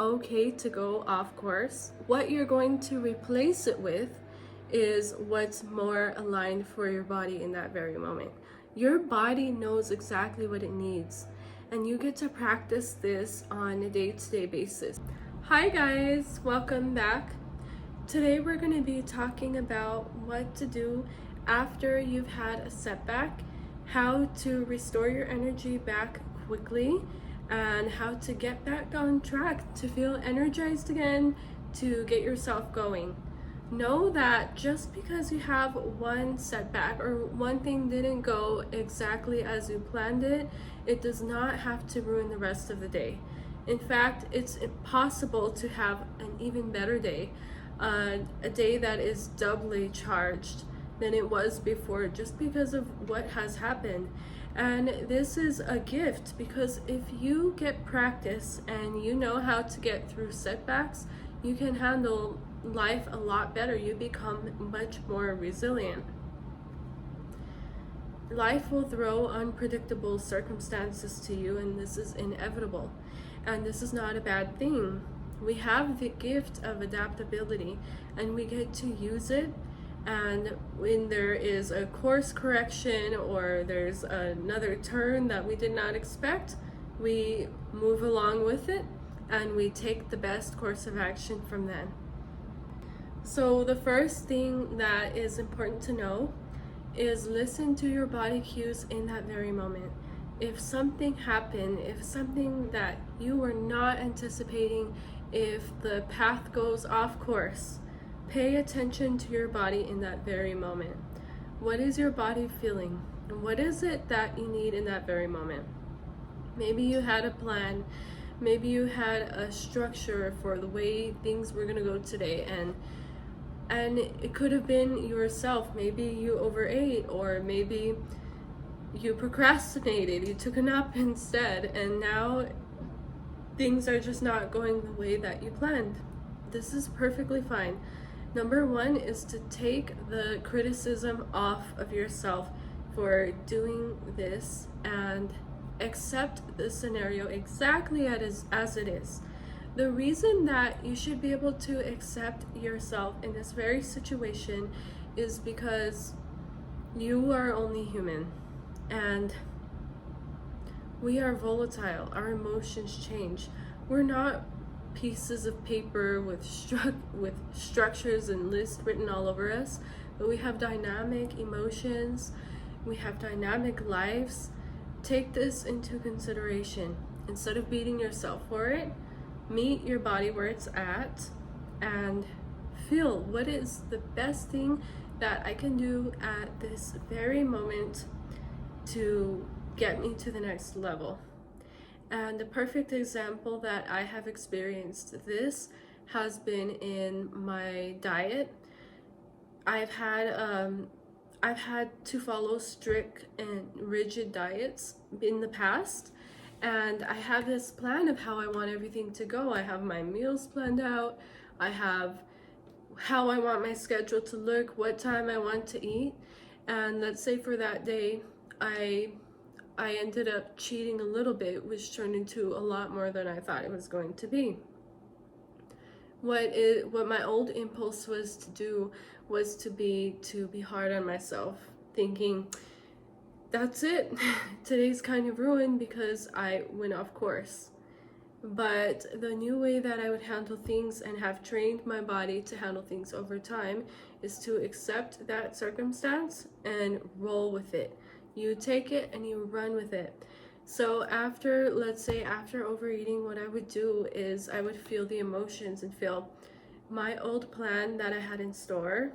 okay to go off course. What you're going to replace it with is what's more aligned for your body in that very moment. Your body knows exactly what it needs, and you get to practice this on a day-to-day basis. Hi guys, welcome back. Today we're going to be talking about what to do after you've had a setback, how to restore your energy back quickly, and how to get back on track to feel energized again, to get yourself going. Know that just because you have one setback or one thing didn't go exactly as you planned it, it does not have to ruin the rest of the day. In fact, it's impossible to have an even better day, a day that is doubly charged than it was before, just because of what has happened. And this is a gift, because if you get practice and you know how to get through setbacks, you can handle life a lot better. You become much more resilient. Life will throw unpredictable circumstances to you, and this is inevitable. And this is not a bad thing. We have the gift of adaptability, and we get to use it. And when there is a course correction or there's another turn that we did not expect, we move along with it and we take the best course of action from then. So the first thing that is important to know is listen to your body cues in that very moment. If something happened, if something that you were not anticipating, if the path goes off course, pay attention to your body in that very moment. What is your body feeling? What is it that you need in that very moment? Maybe you had a plan. Maybe you had a structure for the way things were gonna go today, and it could have been yourself. Maybe you overate, or maybe you procrastinated, you took a nap instead, and now things are just not going the way that you planned. This is perfectly fine. Number one is to take the criticism off of yourself for doing this and accept the scenario exactly as it is. The reason that you should be able to accept yourself in this very situation is because you are only human, and we are volatile. Our emotions change. We're not pieces of paper with structures and lists written all over us, but we have dynamic emotions, we have dynamic lives. Take this into consideration. Instead of beating yourself for it, meet your body where it's at and feel, what is the best thing that I can do at this very moment to get me to the next level. And the perfect example that I have experienced this has been in my diet. I've had to follow strict and rigid diets in the past, and I have this plan of how I want everything to go. I have my meals planned out. I have how I want my schedule to look, what time I want to eat. And let's say for that day, I ended up cheating a little bit, which turned into a lot more than I thought it was going to be. What my old impulse was to do was to be hard on myself, thinking, that's it, today's kind of ruined because I went off course. But the new way that I would handle things, and have trained my body to handle things over time, is to accept that circumstance and roll with it. You take it and you run with it. So let's say after overeating, what I would do is I would feel the emotions and feel my old plan that I had in store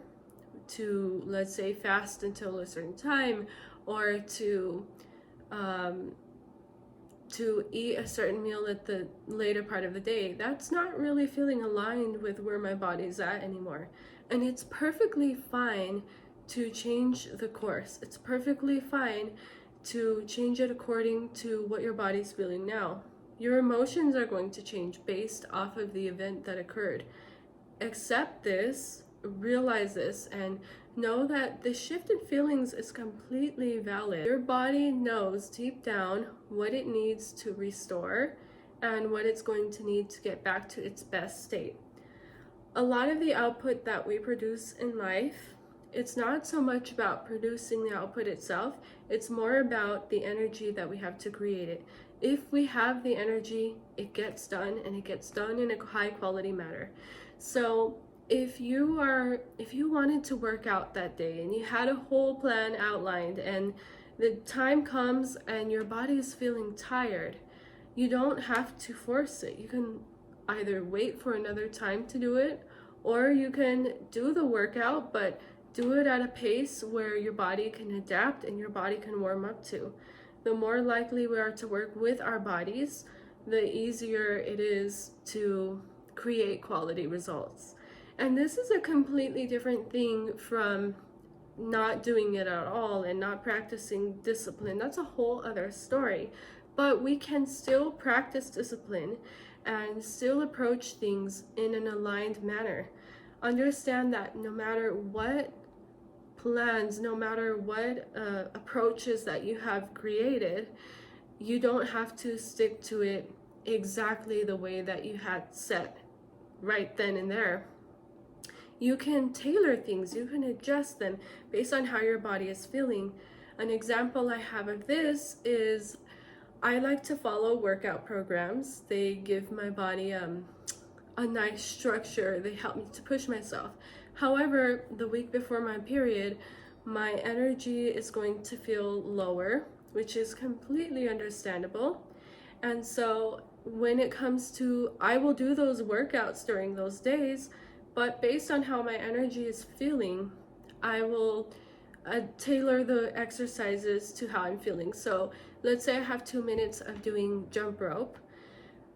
to, let's say, fast until a certain time, or to eat a certain meal at the later part of the day. That's not really feeling aligned with where my body's at anymore. And it's perfectly fine to change the course. It's perfectly fine to change it according to what your body's feeling now. Your emotions are going to change based off of the event that occurred. Accept this, realize this, and know that the shift in feelings is completely valid. Your body knows deep down what it needs to restore, and what it's going to need to get back to its best state. A lot of the output that we produce in life, it's not so much about producing the output itself, it's more about the energy that we have to create it. If we have the energy, it gets done, and it gets done in a high quality manner. So if you wanted to work out that day and you had a whole plan outlined, and the time comes and your body is feeling tired, you don't have to force it. You can either wait for another time to do it, or you can do the workout, but do it at a pace where your body can adapt and your body can warm up to. The more likely we are to work with our bodies, the easier it is to create quality results. And this is a completely different thing from not doing it at all and not practicing discipline. That's a whole other story. But we can still practice discipline and still approach things in an aligned manner. Understand that no matter what plans, no matter what approaches that you have created, you don't have to stick to it exactly the way that you had set right then and there. You can tailor things, you can adjust them based on how your body is feeling. An example I have of this is I like to follow workout programs. They give my body a nice structure. They help me to push myself. However, the week before my period, my energy is going to feel lower, which is completely understandable. And so when it comes to, I will do those workouts during those days, but based on how my energy is feeling, I will tailor the exercises to how I'm feeling. So let's say I have 2 minutes of doing jump rope.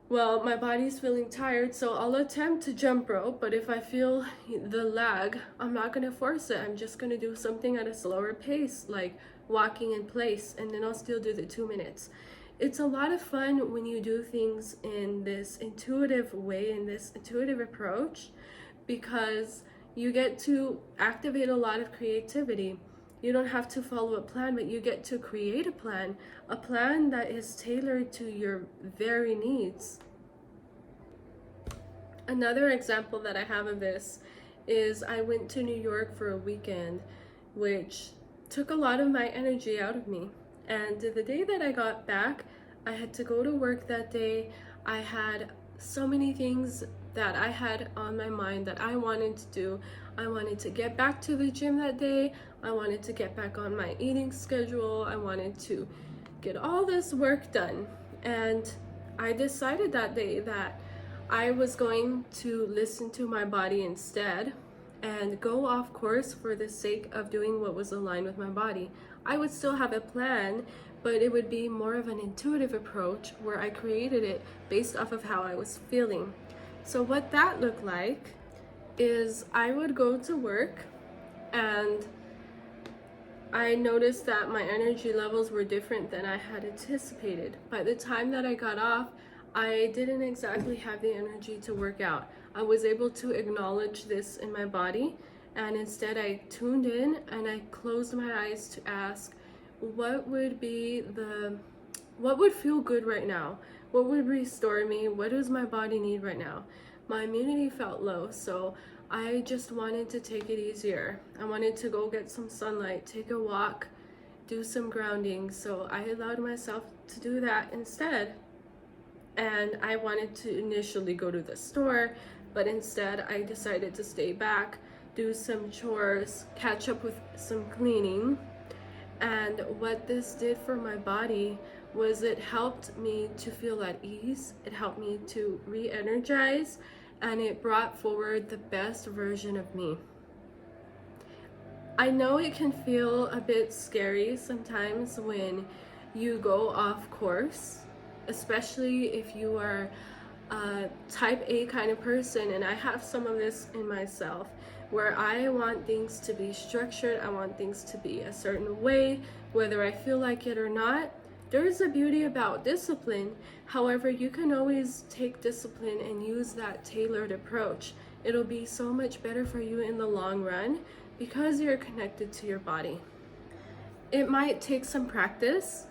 Well, my body's feeling tired, so I'll attempt to jump rope, but if I feel the lag, I'm not going to force it. I'm just going to do something at a slower pace, like walking in place, and then I'll still do the 2 minutes. It's a lot of fun when you do things in this intuitive way, in this intuitive approach, because you get to activate a lot of creativity. You don't have to follow a plan, but you get to create a plan that is tailored to your very needs. Another example that I have of this is I went to New York for a weekend, which took a lot of my energy out of me. And the day that I got back, I had to go to work that day. I had so many things that I had on my mind that I wanted to do. I wanted to get back to the gym that day. I wanted to get back on my eating schedule. I wanted to get all this work done. And I decided that day that I was going to listen to my body instead and go off course for the sake of doing what was aligned with my body. I would still have a plan, but it would be more of an intuitive approach where I created it based off of how I was feeling. So what that looked like is I would go to work, and I noticed that my energy levels were different than I had anticipated. By the time that I got off, I didn't exactly have the energy to work out. I was able to acknowledge this in my body, and instead I tuned in and I closed my eyes to ask, what would feel good right now? What would restore me? What does my body need right now? My immunity felt low, so I just wanted to take it easier. I wanted to go get some sunlight, take a walk, do some grounding. So I allowed myself to do that instead. And I wanted to initially go to the store, but instead I decided to stay back, do some chores, catch up with some cleaning. And what this did for my body was it helped me to feel at ease, it helped me to re-energize, and it brought forward the best version of me. I know it can feel a bit scary sometimes when you go off course, especially if you are a type A kind of person, and I have some of this in myself, where I want things to be structured, I want things to be a certain way, whether I feel like it or not. There is a beauty about discipline. However, you can always take discipline and use that tailored approach. It'll be so much better for you in the long run because you're connected to your body. It might take some practice.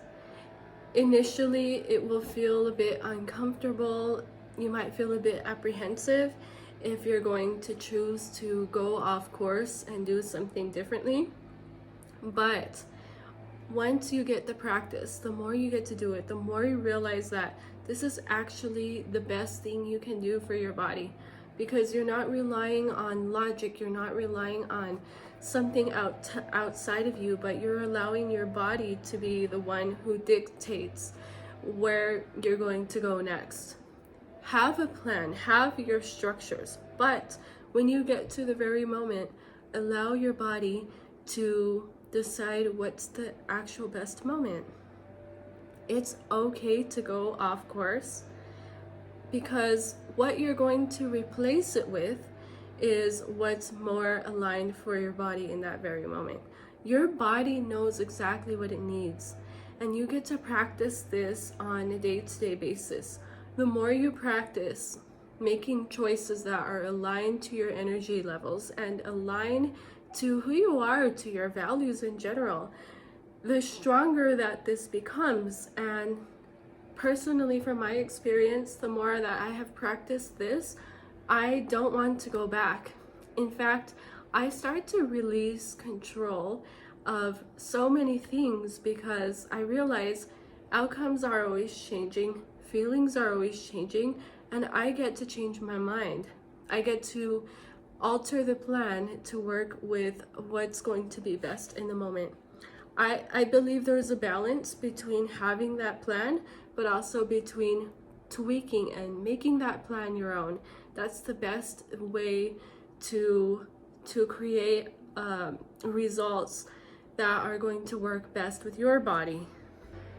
Initially, it will feel a bit uncomfortable. You might feel a bit apprehensive if you're going to choose to go off course and do something differently. But once you get the practice, the more you get to do it, the more you realize that this is actually the best thing you can do for your body, because you're not relying on logic, you're not relying on something outside of you, but you're allowing your body to be the one who dictates where you're going to go next. Have a plan, have your structures, but when you get to the very moment, allow your body to decide what's the actual best moment. It's okay to go off course, because what you're going to replace it with is what's more aligned for your body in that very moment. Your body knows exactly what it needs, and you get to practice this on a day-to-day basis. The more you practice making choices that are aligned to your energy levels and aligned to who you are, to your values in general, the stronger that this becomes. And personally, from my experience, the more that I have practiced this, I don't want to go back. In fact, I start to release control of so many things, because I realize outcomes are always changing, feelings are always changing, and I get to change my mind. I get to alter the plan to work with what's going to be best in the moment. I believe there's a balance between having that plan, but also between tweaking and making that plan your own. That's the best way to create results that are going to work best with your body.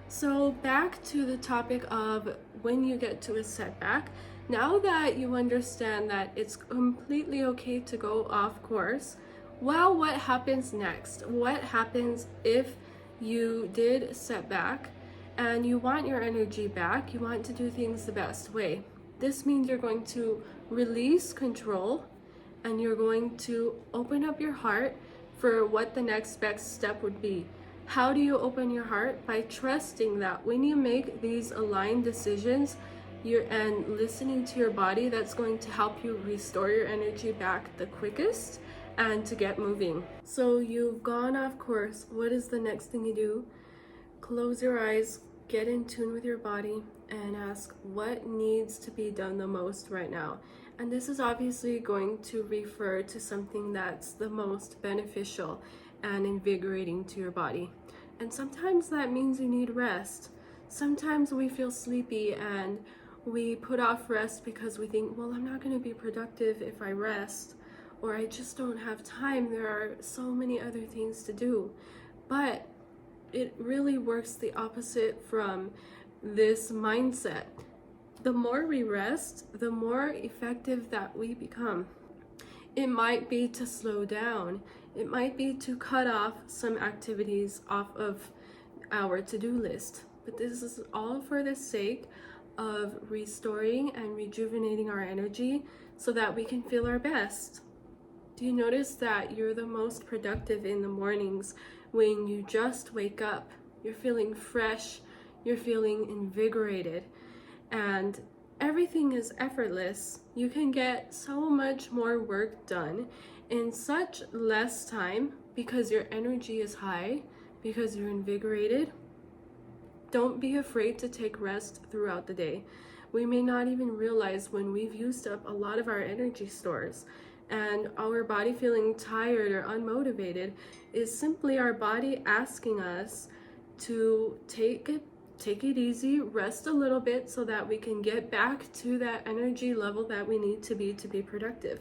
So back to the topic of when you get to a setback. Now that you understand that it's completely okay to go off course, well, what happens next? What happens if you did setback and you want your energy back? You want to do things the best way. This means you're going to release control, and you're going to open up your heart for what the next best step would be. How do you open your heart? By trusting that when you make these aligned decisions, and listening to your body, that's going to help you restore your energy back the quickest and to get moving. So you've gone off course. What is the next thing you do? Close your eyes, get in tune with your body, and ask what needs to be done the most right now. And this is obviously going to refer to something that's the most beneficial and invigorating to your body. And sometimes that means you need rest. Sometimes we feel sleepy and we put off rest because we think, well, I'm not going to be productive if I rest, or I just don't have time. There are so many other things to do. But it really works the opposite from this mindset. The more we rest, the more effective that we become. It might be to slow down. It might be to cut off some activities off of our to-do list. But this is all for the sake of restoring and rejuvenating our energy so that we can feel our best. Do you notice that you're the most productive in the mornings when you just wake up? You're feeling fresh, you're feeling invigorated, and everything is effortless. You can get so much more work done in such less time because your energy is high, because you're invigorated. Don't be afraid to take rest throughout the day. We may not even realize when we've used up a lot of our energy stores, and our body feeling tired or unmotivated is simply our body asking us to take it easy, rest a little bit so that we can get back to that energy level that we need to be productive.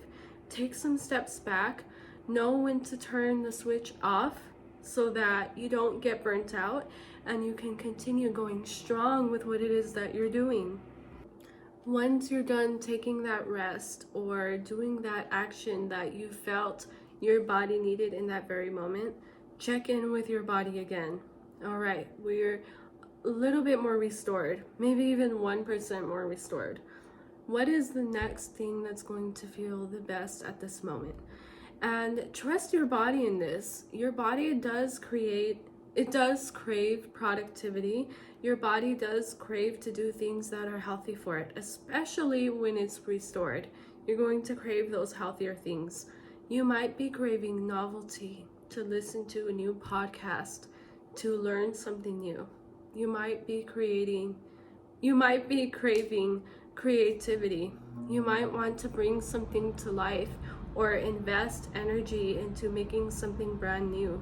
Take some steps back, know when to turn the switch off so that you don't get burnt out and you can continue going strong with what it is that you're doing. Once you're done taking that rest or doing that action that you felt your body needed in that very moment, check in with your body again. All right, we're a little bit more restored, maybe even 1% more restored. What is the next thing that's going to feel the best at this moment? And trust your body in this. Your body does create It does crave productivity. Your body does crave to do things that are healthy for it, especially when it's restored. You're going to crave those healthier things. You might be craving novelty, to listen to a new podcast, to learn something new. You might be craving creativity. You might want to bring something to life or invest energy into making something brand new.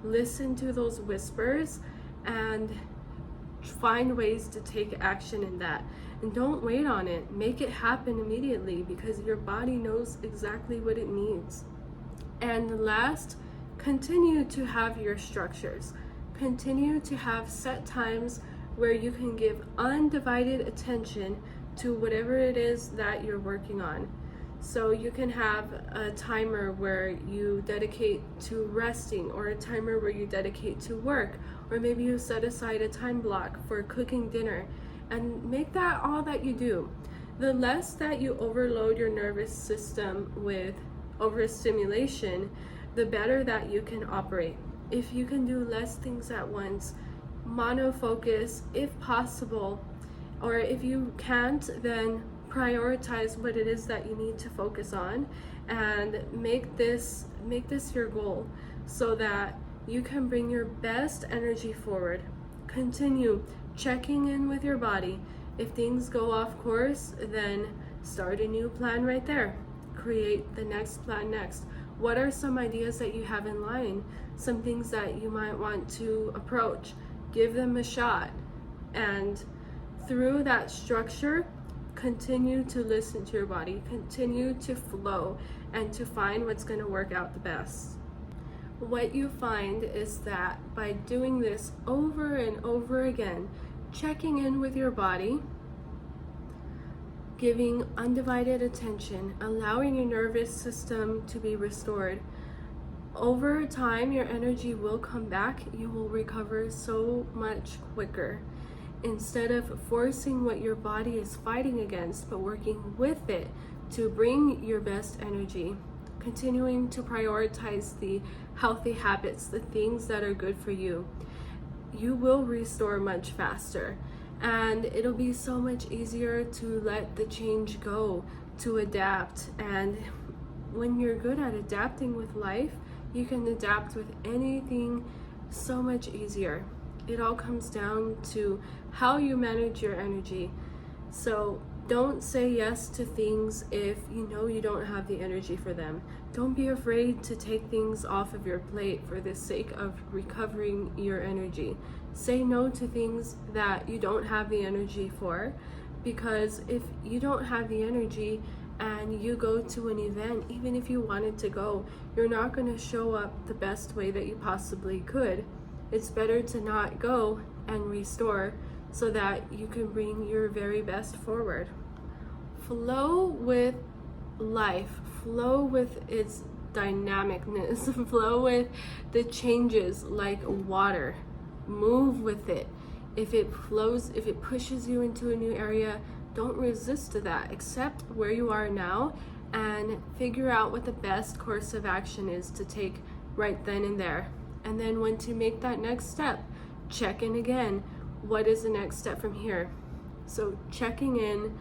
Listen to those whispers and find ways to take action in that. And don't wait on it. Make it happen immediately, because your body knows exactly what it needs. And last, continue to have your structures. Continue to have set times where you can give undivided attention to whatever it is that you're working on. So you can have a timer where you dedicate to resting, or a timer where you dedicate to work, or maybe you set aside a time block for cooking dinner, and make that all that you do. The less that you overload your nervous system with overstimulation, the better that you can operate. If you can do less things at once, monofocus if possible, or if you can't, then prioritize what it is that you need to focus on, and make this your goal so that you can bring your best energy forward. Continue checking in with your body. If things go off course, then start a new plan right there. Create the next plan next. What are some ideas that you have in line? Some things that you might want to approach. Give them a shot. And through that structure, continue to listen to your body, continue to flow, and to find what's going to work out the best. What you find is that by doing this over and over again, checking in with your body, giving undivided attention, allowing your nervous system to be restored, over time your energy will come back. You will recover so much quicker. Instead of forcing what your body is fighting against, but working with it to bring your best energy, continuing to prioritize the healthy habits, the things that are good for you, you will restore much faster. And it'll be so much easier to let the change go, to adapt. And when you're good at adapting with life, you can adapt with anything so much easier. It all comes down to how you manage your energy. So don't say yes to things if you know you don't have the energy for them. Don't be afraid to take things off of your plate for the sake of recovering your energy. Say no to things that you don't have the energy for, because if you don't have the energy and you go to an event, even if you wanted to go, you're not going to show up the best way that you possibly could. It's better to not go and restore so that you can bring your very best forward. Flow with life, flow with its dynamicness, flow with the changes like water. Move with it. If it flows, if it pushes you into a new area, don't resist to that. Accept where you are now and figure out what the best course of action is to take right then and there. And then when to make that next step, check in again. What is the next step from here? So checking in,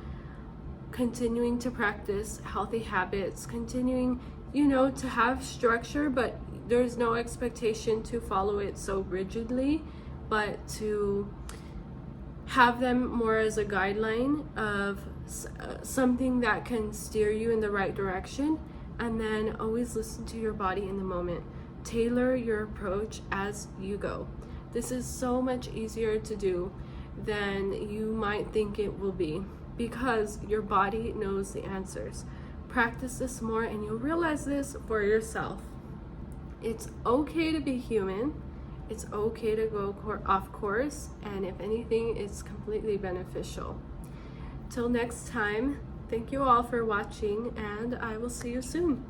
continuing to practice healthy habits, continuing, to have structure, but there's no expectation to follow it so rigidly, but to have them more as a guideline of something that can steer you in the right direction. And then always listen to your body in the moment. Tailor your approach as you go. This is so much easier to do than you might think it will be, because your body knows the answers. Practice this more and you'll realize this for yourself. It's okay to be human. It's okay to go off course, and if anything, it's completely beneficial. Till next time, thank you all for watching, and I will see you soon.